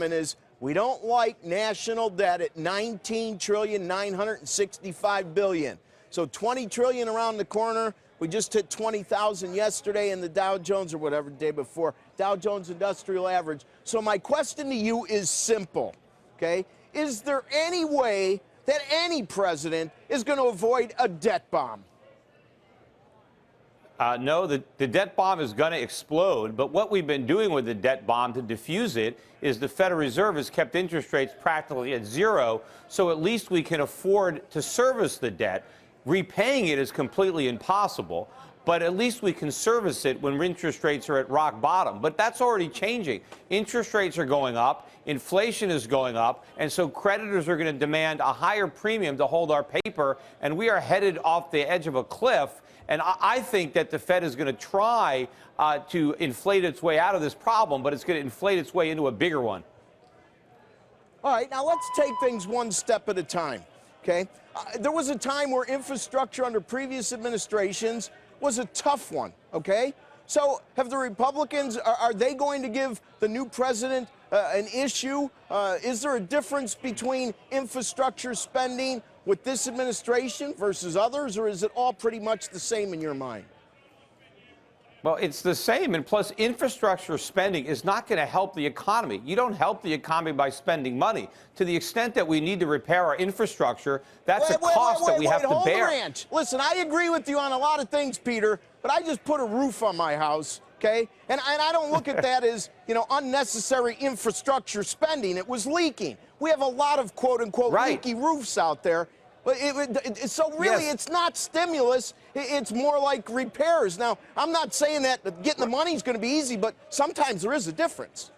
is we don't like national debt at $19,965 billion. So 20 trillion around the corner. We just hit 20,000 yesterday in the Dow Jones or whatever day before, Dow Jones Industrial Average. So my question to you is simple, okay? Is there any way that any president is going to avoid a debt bomb? No, the debt bomb is going to explode. But what we've been doing with the debt bomb to diffuse it is the Federal Reserve has kept interest rates practically at zero, so at least we can afford to service the debt. Repaying it is completely impossible, but at least we can service it when interest rates are at rock bottom. But that's already changing. Interest rates are going up, inflation is going up, and so creditors are going to demand a higher premium to hold our paper, and we are headed off the edge of a cliff. And I think that the Fed is going to try to inflate its way out of this problem, but it's going to inflate its way into a bigger one. All right, now let's take things one step at a time, okay? There was a time where infrastructure under previous administrations was a tough one, okay? So have the Republicans, are they going to give the new president an issue? Is there a difference between infrastructure spending with this administration versus others, or is it all pretty much the same in your mind? Well, it's the same, and plus infrastructure spending is not going to help the economy. You don't help the economy by spending money. To the extent that we need to repair our infrastructure, that's a cost that we have to bear. Listen, I agree with you on a lot of things, Peter, but I just put a roof on my house, okay? And I don't look at that as, you know, unnecessary infrastructure spending. It was leaking. We have a lot of quote-unquote leaky roofs out there. So really, yes, it's not stimulus. It's more like repairs. Now, I'm not saying that getting the money is going to be easy, but sometimes there is a difference.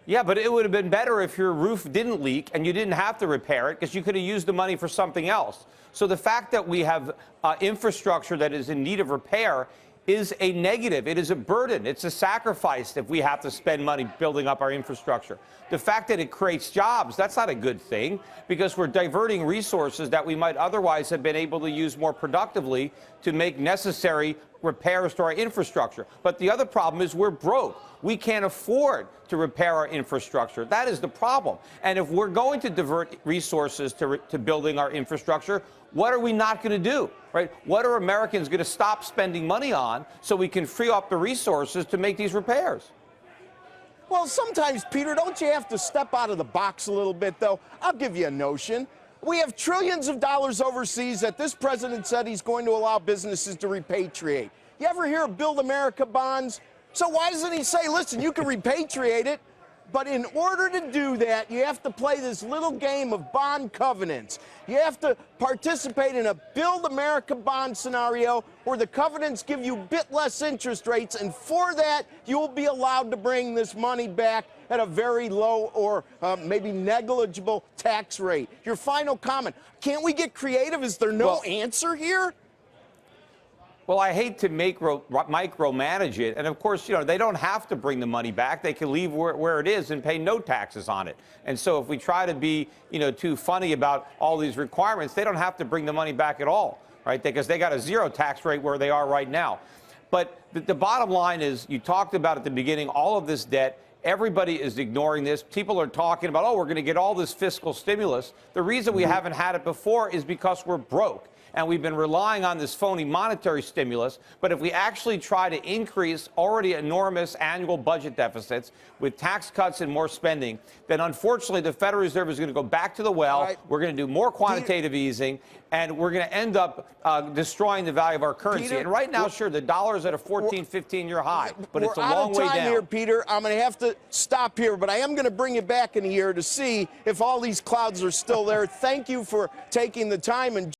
Yeah, but it would have been better if your roof didn't leak and you didn't have to repair it because you could have used the money for something else. So the fact that we have infrastructure that is in need of repair is a negative. It is a burden. It's a sacrifice if we have to spend money building up our infrastructure. The fact that it creates jobs, that's not a good thing because we're diverting resources that we might otherwise have been able to use more productively to make necessary repairs to our infrastructure. But the other problem is we're broke. We can't afford to repair our infrastructure. That is the problem. And if we're going to divert resources to building our infrastructure, what are we not going to do, right? What are Americans going to stop spending money on so we can free up the resources to make these repairs? Well, sometimes, Peter, don't you have to step out of the box a little bit, though? I'll give you a notion. We have trillions of dollars overseas that this president said he's going to allow businesses to repatriate. You ever hear of Build America bonds? So why doesn't he say, listen, you can repatriate it, but in order to do that, you have to play this little game of bond covenants. You have to participate in a Build America bond scenario where the covenants give you a bit less interest rates, and for that, you'll be allowed to bring this money back at a very low or maybe negligible tax rate. Your final comment. Can't we get creative? Is there no answer here? Well, I hate to micromanage it. And of course, you know, they don't have to bring the money back. They can leave where it is and pay no taxes on it. And so if we try to be, you know, too funny about all these requirements, they don't have to bring the money back at all, right? Because they got a zero tax rate where they are right now. But the bottom line is, you talked about at the beginning, all of this debt. Everybody is ignoring this. People are talking about, oh, we're going to get all this fiscal stimulus. The reason we haven't had it before is because we're broke. And we've been relying on this phony monetary stimulus. But if we actually try to increase already enormous annual budget deficits with tax cuts and more spending, then unfortunately the Federal Reserve is going to go back to the well. Right. We're going to do more quantitative easing, and we're going to end up destroying the value of our currency. Peter, and right now, sure, the dollar is at a 14, 15-year high, but it's a long way down. We're out of time here, Peter. I'm going to have to stop here, but I am going to bring you back in a year to see if all these clouds are still there. Thank you for taking the time and